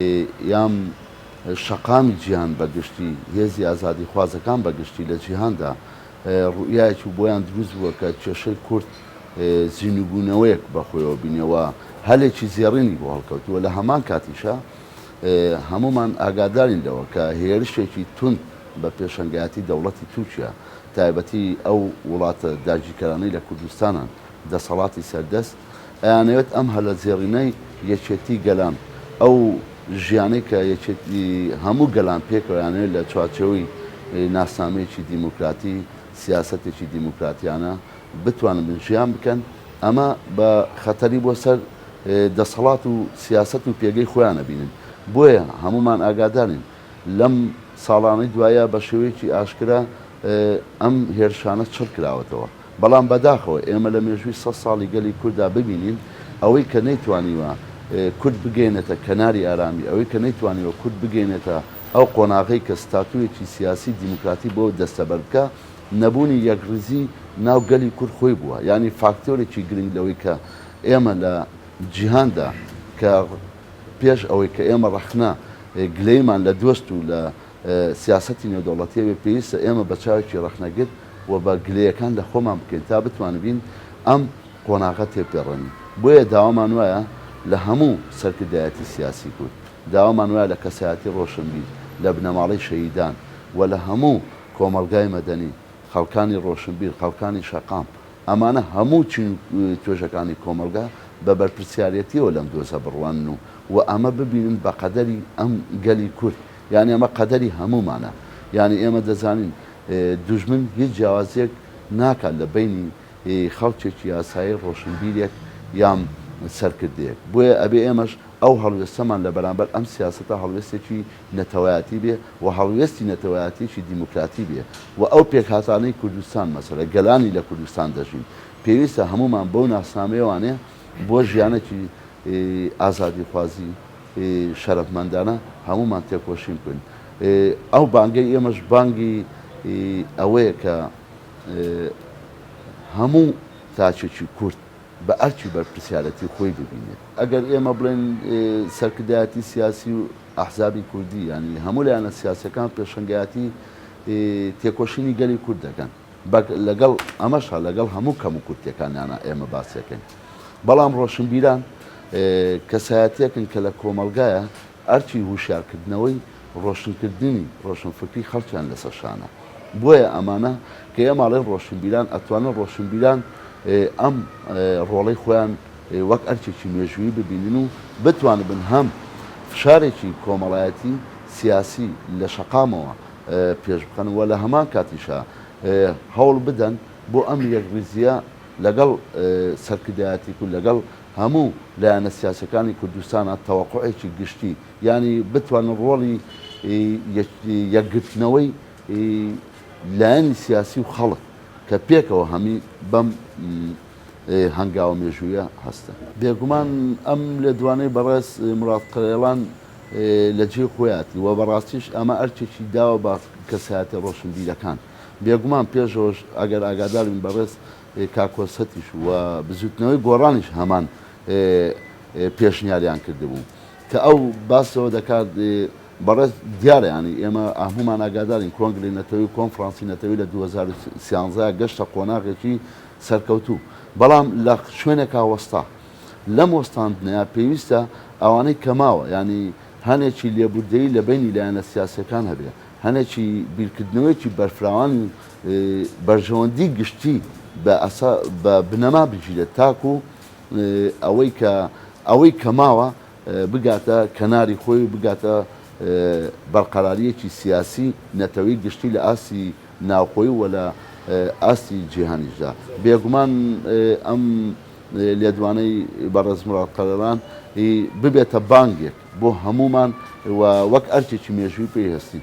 یام شەقامی جیهان بەگشتی هێزی ئازادی خوازەکان بەگشتی لە جیهاندا ڕوئیایکی بۆیان دروست بووە کە کێشەی کورد زیینبوونەوەیەک بەخۆیەوە بینەوە هەلێکی زێڕینی بۆ هەڵکەوتووە لە هەمان کاتیشە هەمومان ئاگادارین لەوە کە هێرشێکی تند بە پێشەنگایەتی دەوڵەتی تورکیا تایبەتی ئەو وڵاتە داگیرکەرانەی لە کوردستانان دەسەڵاتی سەردەست ئەیانەوێت ئەم هەلە زێڕینەی یەکێتی گەلان ئەو ژیانەی کە یەکێتی هەموو گەلان پێکەوەیانێت لە چوارچێوەی ناسنامەیەکی دیموکراتی سیاسەتێکی دیموکراتیانە بتوانن ژیان بکەن ئەمە بە خەتەری بۆ سەر دەسەڵات و سیاسەت و پێگەی خۆیانە بینن بۆیە هەمومان ئاگادارین لەم ساڵانەی دوایە بە شێوەیەکی ئاشکرا ئەم هێرشانە چڕ کراوەتەوە بەڵام بەداخەوە ئێمە لە مێژووی 100 ساڵی گەلی کووردا ببینین ئەوەی کە نەیتوانیوە کورد بگەینێتە کەناری ئارامی ئەوەی کە نەیتوانیوە کورد بگەینێتە ئەو قۆناغی کە ستاتوویەکی سیاسی دیموکراتی بۆ دەستەبەر بکە نەبوونی یەکڕزی ناو گەلی کورد خۆی بووە ینی فاکتۆرێکی گرنگ لەوەی کە ئێمە لە جیهاندا کە پێش ئەوەی کە ئێمە ڕەخنا گلەیمان لە دۆست و لە سیاسەتی نێودەوڵەتیەوێ پێویستە ئێمە بە چاوێکی ڕەخنەگرت و بە گلەیەکان لە خۆمان بکەین تا بتوانبین ئەم قۆناغە تێپێڕێنین بۆیە داوامان وایە لە هەموو سەرکردایەتی سیاسی کورد داوامان وایە لە کەسایەتی ڕۆشنبیر لە بنەماڵەی شەهیدان و لە هەموو کۆمەلگای مەدەنی خەڵکانی ڕۆشنبیر خەڵکانی شەقام ئەمانە هەموو توێژەکانی کۆمەلگا بە بەرپرسیارەتیەوە لەم دۆزە بڕوان و ئەمە ببینن بە قەدەری ئەم گەلی کورد یعنی ئەمە قەدەری هەمومانە یعنی ئێمە دەزانین دوژمن هیچ جیاوازیەک ناکات لە بینی خەڵکێکی یاسایی ڕۆشنبیرێک یان سەرکردەیەک بۆیە ئەبێ ئێمەش ئەو هەڵوێستەمان لە بەرامبەر ئەم سیاسەتە هەڵوێستێکی نەتەوایەتی بێ و هەڵوێستی نەتەوایەتیکی دیموکراتی بێ و ئەو پێکهاتانەی کوردستان مەسەلە گەلانی لە کوردستان دەژین پێویستە هەمومان بەو ناسنامەیەوانەیە بۆ ژیانێکی ئازادی خوازی شەرەفمەندانە هەمومان تێکۆشین بکەین ئەو بانگەی ئێمەش بانگی ئەوەیە کە هەموو تاچێکی کورد بە ئەرچی بەرپرسیارەتی خۆی ببینێت ئەگەر ئێمە بڵێن سەرکردایەتی سیاسی و ئەحزابی کوردی ینی هەموو لایەنە سیاسەکان پێشەنگایەتی تێکۆشینی گەلی کورد دەکەن لەگەڵ ئەمەشە لەگەڵ هەموو کەم و کورتەکانیانە ئێمە باسیەکەین بەڵام ڕۆشنبیران کەسایەتێکن کە لە کۆمەلگایە ئەرچی هوشیارکردنەوەی ڕۆشنکردنی ڕۆشنفکری خەڵکیان لەسەر شانە بۆیە ئەمانە کە ئێماڵێ ڕۆشنبیران ئەتوانن ڕۆشنبیران ئەم ڕۆڵەی خۆیان وەک ئەرچێکی مێژووی ببینن و بتوانن بن هەم فشارێکی کۆمەڵایەتی سیاسی لە شەقامەوە پێش بکەن و لە هەمان کاتیشە هەوڵ بدەن بۆ ئەم یەکڕزیە لەگەڵ سەرکردایەتی کورد لەگەڵ هەموو لایەنە سیاسەکانی کوردستانە تەوەقوعێکی گشتی ینی بتوانن ڕۆڵی یەکگرتنەوەی لایەنی سیاسی و خەڵک کە پێکەوە هەمی بەم هەنگاوە مێژوویە هەستە بێگومان ئەم لە دوانەی بەڕێز مراد قەرێڵان لە جێ خۆیاتی و بەڕاستیش ئەمە ئەرچێکی داوە بە کەسایەتی ڕۆشنبیرەکان بێگومان پێشەوەش ئەگەر ئاگادارین بەڕێز کاکۆسەتیش و بزوتنەوەی گۆڕانیش هەمان پێشنیاریان کردبوو کە ئەو باسەوە دەکات بەڕێز دیارە ینی ئێمە هەمومان ئاگادارین کۆنگری نەتەوەی کۆنفرانسی نەتەوەی لە 2013 گەشتە قۆناغێکی سەرکەوتوو بەڵام لە شوێنێکا وەستا لەم وەستاندنەیە پێویستە ئەوانەی کەماوە ینی هەنێکی لێبوردەیی لە بینی لایەنە سیاسەکان هەبێ هەنێکی بیرکردنەوەیکی بەرفراوان و بەرژەوەندی گشتی بە بنەما بگیرێت تاکو ئەوەی کەماوە بگاتە کەناری خۆی بگاتە بەرقەراریەکی سیاسی نەتەوەی گشتی لە ئاسی ناوخۆی و لە ئاستی جیهانیشدا بێگومان ئەم لێدوانەی بەڕێز مراد قەرێڵان ببێتە بانگێک بۆ هەمومان و وەک ئەرچێکی مێژووی پێی هەستی